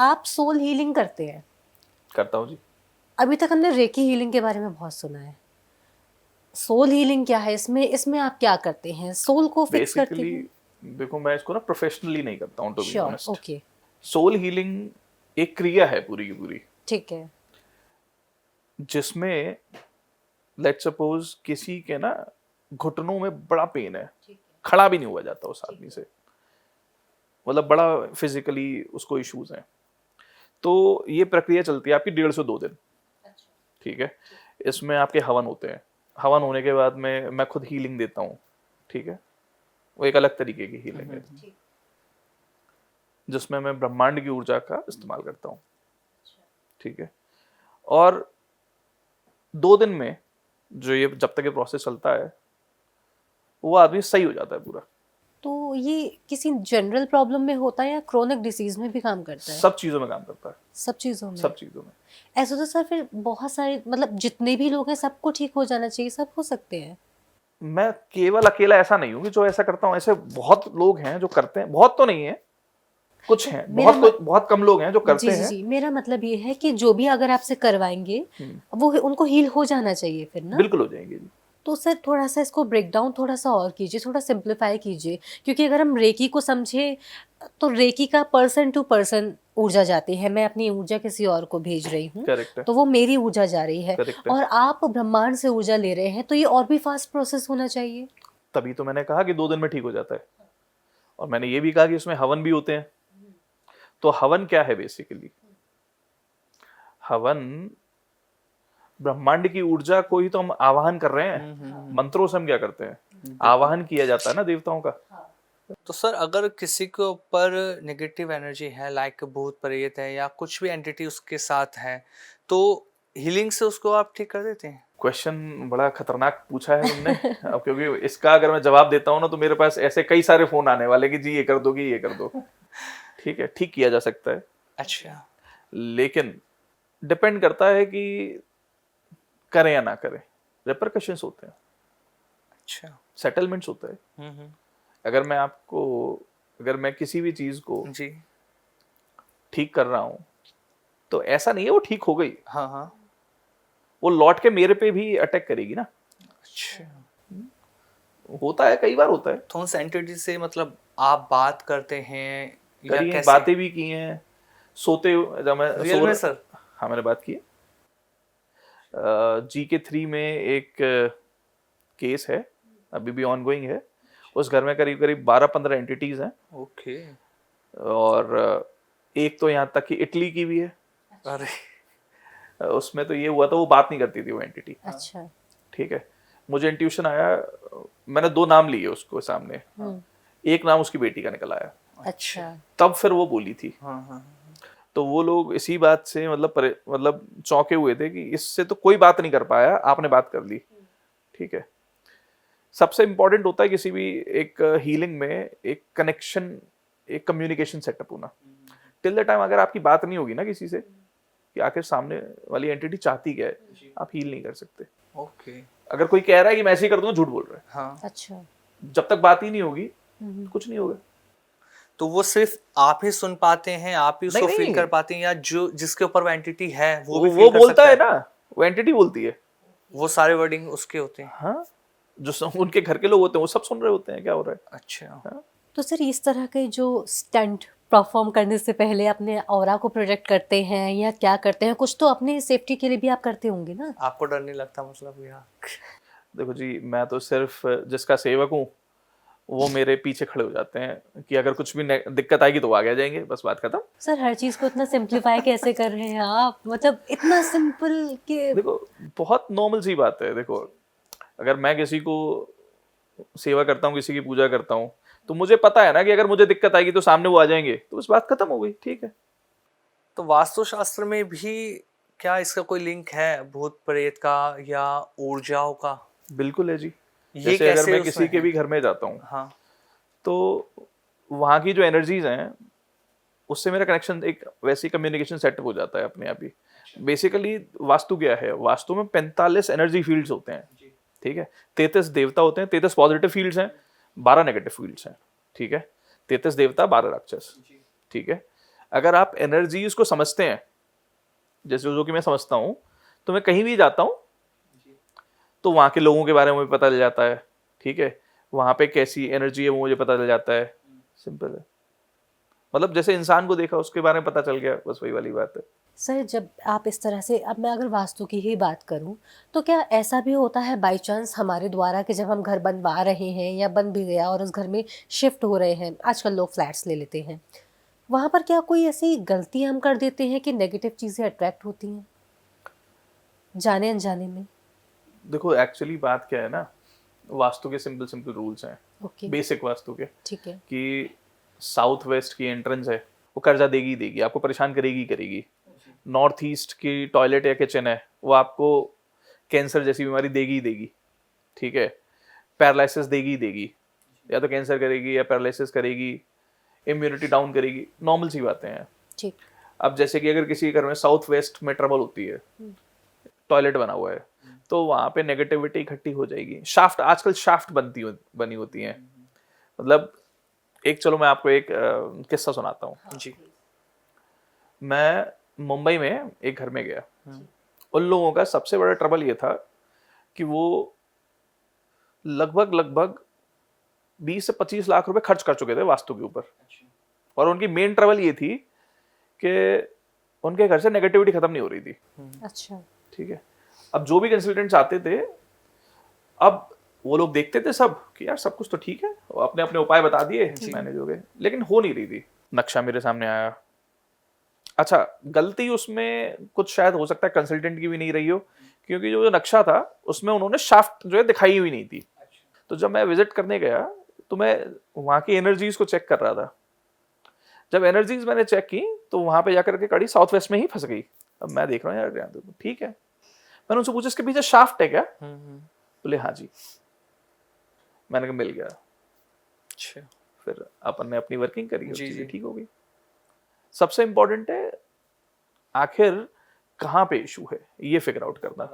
आप soul healing करते हैं? करता हूँ जी। अभी तक हमने रेकी हीलिंग के बारे में बहुत सुना है। सोल हीलिंग क्या है? इसमें इसमें आप क्या करते हैं? सोल को फिक्स करते बेसिकली हैं? देखो, मैं इसको ना प्रोफेशनली नहीं करता हूँ, to be sure, honest. Okay, soul healing एक क्रिया है पूरी की पूरी, ठीक है। जिसमें लेट सपोज किसी के ना घुटनों में बड़ा पेन है, खड़ा भी नहीं हुआ जाता उस आदमी से, मतलब बड़ा फिजिकली उसको इश्यूज हैं, तो ये प्रक्रिया चलती है आपकी 1.5 से 2 दिन। ठीक है। इसमें आपके हवन होते हैं। हवन होने के बाद में मैं खुद हीलिंग देता हूँ। ठीक है। वो एक अलग तरीके की हीलिंग है, जिसमें मैं ब्रह्मांड की ऊर्जा का इस्तेमाल करता हूँ। ठीक है। और 2 दिन में जो ये जब तक ये प्रोसेस चलता है, वो आदमी सही हो जाता है पूरा। तो ये किसी जनरल प्रॉब्लम में होता है या क्रोनिक डिसीज में भी काम करता है? सब चीजों में काम करता है। सब चीजों में? सब चीजों में। ऐसा तो सर फिर बहुत सारे, मतलब जितने भी लोग हैं सबको ठीक हो जाना चाहिए, सब हो सकते हैं? मैं केवल अकेला ऐसा नहीं हूँ कि जो ऐसा करता हूँ, ऐसे बहुत लोग हैं जो करते हैं, बहुत तो नहीं है, कुछ हैं, मेरा बहुत कम लोग हैं जो जी करते जी हैं। जी, मेरा मतलब ये है कि जो भी अगर आपसे करवाएंगे वो उनको हील हो जाना चाहिए फिर ना? बिल्कुल हो जाएंगे जी। तो सर थोड़ा सा इसको ब्रेक डाउन थोड़ा सा और कीजिए, थोड़ा सिंप्लीफाई कीजिए, क्योंकि अगर हम रेकी को समझे तो रेकी का पर्सन टू पर्सन ऊर्जा जाती है। मैं अपनी ऊर्जा किसी और को भेज रही हूँ करेक्ट है। तो वो मेरी ऊर्जा जा रही है, करेक्ट है। और आप ब्रह्मांड से ऊर्जा ले रहे हैं, तो ये और भी फास्ट प्रोसेस होना चाहिए। तभी तो मैंने कहा कि 2 दिन में ठीक हो जाता है। और मैंने ये भी कहा कि उसमें हवन भी होते हैं। तो हवन क्या है बेसिकली? हवन ब्रह्मांड की ऊर्जा को ही तो हम आवाहन कर रहे हैं। मंत्रों से हम क्या करते हैं? आवाहन किया जाता है ना देवताओं का। तो सर अगर किसी के ऊपर नेगेटिव एनर्जी है, लाइक भूत प्रेत है या कुछ भी एंटिटी उसके साथ है, तो हीलिंग से उसको आप ठीक कर देते हैं? क्वेश्चन बड़ा खतरनाक पूछा है तुमने। अब क्योंकि इसका अगर मैं जवाब देता हूँ ना, तो मेरे पास ऐसे कई सारे फोन आने वाले कि जी ये कर दो, कि ये कर दो। ठीक है, ठीक किया जा सकता है, अच्छा। लेकिन डिपेंड करता है कि करें या ना करें। रेपरकशंस होते हैं, अच्छा। सेटलमेंट्स होता है। अगर मैं आपको, अगर मैं किसी भी चीज को जी। ठीक कर रहा हूं, तो ऐसा नहीं है वो ठीक हो गई, हाँ हाँ। वो लौट के मेरे पे भी अटैक करेगी ना। अच्छा। होता है, कई बार होता है। तो उस एंटिटी से मतलब आप बात करते हैं या करी है, कैसे? बातें भी की हैं, सोते जब मैं रियल सो में सर? हाँ, मैंने बात की है। GK3 में एक केस है, अभी भी ऑनगोइंग है। उस घर में करीब करीब 12-15 एंटिटीज हैं। ओके। और एक तो यहाँ तक कि इटली की भी है। अरे। उसमें तो ये हुआ था, वो बात नहीं करती थी वो एंटिटी। अच्छा। ठीक है। मुझे इंट्यूशन आया, मैंने 2 नाम लिए उसको सामने, एक नाम उसकी बेटी का निकल आया। अच्छा। तब फिर वो बोली थी। हाँ हाँ। तो वो लोग इसी बात से मतलब चौंके हुए थे कि इससे तो कोई बात नहीं कर पाया, आपने बात कर ली। ठीक है। सबसे इंपॉर्टेंट होता है किसी भी एक हीलिंग में एक कनेक्शन, एक कम्युनिकेशन सेटअप होना। टिल द टाइम अगर आपकी बात नहीं होगी ना किसी से कि आखिर सामने वाली एंटिटी चाहती क्या है, आप हील नहीं कर सकते। ओके। अगर कोई कह रहा है कि मैं ऐसे ही कर दूंगा, झूठ बोल रहा है। हाँ। अच्छा। जब तक बात ही नहीं होगी, कुछ नहीं होगा। तो वो सिर्फ आप ही सुन पाते हैं, आप ही उसको नहीं फील नहीं, कर पाते हैं, या जो जिसके ऊपर वो एंटिटी है वो भी वो फील कर बोलता सकता है है? ना, वो एंटिटी बोलती है। वो सारे वर्डिंग उसके होते हैं? हाँ, जो उनके घर के लोग होते हैं वो सब सुन रहे होते हैं क्या हो रहा है। अच्छा। हाँ? तो सर इस तरह के जो स्टंट परफॉर्म करने से पहले अपने ऑरा को प्रोटेक्ट करते हैं या क्या करते हैं, कुछ तो अपनी सेफ्टी के लिए भी आप करते होंगे ना? आपको डर नहीं लगता मतलब यहाँ? देखो जी, मैं तो सिर्फ जिसका सेवक हूँ, वो मेरे पीछे खड़े हो जाते हैं कि अगर कुछ भी दिक्कत आएगी तो वो आगे आ जाएंगे, बस बात खत्म। सर हर चीज को इतना सिंप्लीफाई कैसे कर रहे हैं आप? मतलब इतना सिंपल कि देखो, बहुत नॉर्मल सी बात है। देखो, अगर मैं किसी को सेवा करता हूँ, किसी की पूजा करता हूँ, तो मुझे पता है ना कि अगर मुझे दिक्कत आएगी तो सामने वो आ जाएंगे, तो बस बात खत्म हो गई। ठीक है। तो वास्तुशास्त्र में भी क्या इसका कोई लिंक है भूत प्रेत का या ऊर्जाओं का? बिल्कुल है जी। ये जैसे अगर कैसे मैं उसमें किसी के है? भी घर में जाता हूँ, हाँ। तो वहाँ की जो एनर्जीज हैं, उससे मेरा कनेक्शन एक वैसी कम्युनिकेशन सेटअप हो जाता है अपने आप ही। बेसिकली वास्तु क्या है? वास्तु में 45 एनर्जी फील्ड्स होते हैं। ठीक है। 33 देवता होते हैं, 33 पॉजिटिव फील्ड्स हैं, 12 नेगेटिव फील्ड्स हैं। ठीक है। 33 देवता, 12 राक्षस। ठीक है। अगर आप एनर्जीज को समझते हैं, जैसे जो कि मैं समझता हूँ, तो मैं कहीं भी जाता हूँ तो वहाँ के लोगों के बारे में मुझे पता चल जाता है, ठीक है, वहाँ पे कैसी एनर्जी है वो मुझे पता चल जाता है, सिंपल है। मतलब जैसे इंसान को देखा उसके बारे में पता चल गया, बस वही वाली बात है। सर जब आप इस तरह से, अब मैं अगर वास्तु की ही बात करूं, तो क्या ऐसा भी होता है बाय चांस हमारे द्वारा कि जब हम घर बनवा रहे हैं या बन भी गया और उस घर में शिफ्ट हो रहे हैं, आजकल लोग फ्लैट्स ले लेते हैं, वहाँ पर क्या कोई ऐसी गलती हम कर देते हैं कि नेगेटिव चीज़ें अट्रैक्ट होती हैं जाने अनजाने में? देखो एक्चुअली बात क्या है ना, वास्तु के सिंपल सिंपल रूल्स हैं, ओके, बेसिक वास्तु के, ठीक है। कि साउथ वेस्ट की एंट्रेंस है वो कर्जा देगी ही देगी, आपको परेशान करेगी ही करेगी। नॉर्थ ईस्ट की टॉयलेट या किचन है वो आपको कैंसर जैसी बीमारी देगी ही देगी, ठीक है, पैरालिसिस देगी ही देगी, या तो कैंसर करेगी या पैरालिसिस करेगी, इम्यूनिटी डाउन करेगी, नॉर्मल सी बातें हैं। ठीक। अब जैसे कि अगर किसी के घर में साउथ वेस्ट में ट्रबल होती है, टॉयलेट बना हुआ है, तो वहां पे नेगेटिविटी इकट्ठी हो जाएगी। शाफ्ट, आजकल शाफ्ट बनी होती हैं, मतलब एक, चलो मैं आपको एक किस्सा सुनाता हूँ। जी। मैं मुंबई में एक घर में गया, उन लोगों का सबसे बड़ा ट्रबल ये था कि वो लगभग 20 से 25 लाख रुपए खर्च कर चुके थे वास्तु के ऊपर, और उनकी मेन ट्रबल ये थी कि उनके घर से नेगेटिविटी खत्म नहीं हो रही थी। अच्छा। ठीक है, अब जो भी कंसल्टेंट्स आते थे, अब वो लोग देखते थे सब कि यार सब कुछ तो ठीक है, वो अपने अपने उपाय बता दिए, मैनेज हो गए, लेकिन हो नहीं रही थी। नक्शा मेरे सामने आया, अच्छा गलती उसमें कुछ शायद हो सकता है कंसल्टेंट की भी नहीं रही हो, क्योंकि जो नक्शा था उसमें उन्होंने शाफ्ट जो है दिखाई हुई नहीं थी। तो जब मैं विजिट करने गया तो मैं वहाँ की एनर्जीज को चेक कर रहा था। जब एनर्जीज मैंने चेक की तो वहां पे जाकर के कड़ी साउथ वेस्ट में ही फंस गई। अब मैं देख रहा हूँ यार तो ठीक है, मैंने उनसे पूछा इसके पीछे शाफ्ट है क्या? बोले हाँ जी। मैंने कहा मिल गया। अच्छा, फिर अपन ने अपनी वर्किंग करी, जी, चीजें जी। ठीक हो गई। सबसे इंपॉर्टेंट है आखिर कहाँ पे इशू है ये फिगर आउट करना।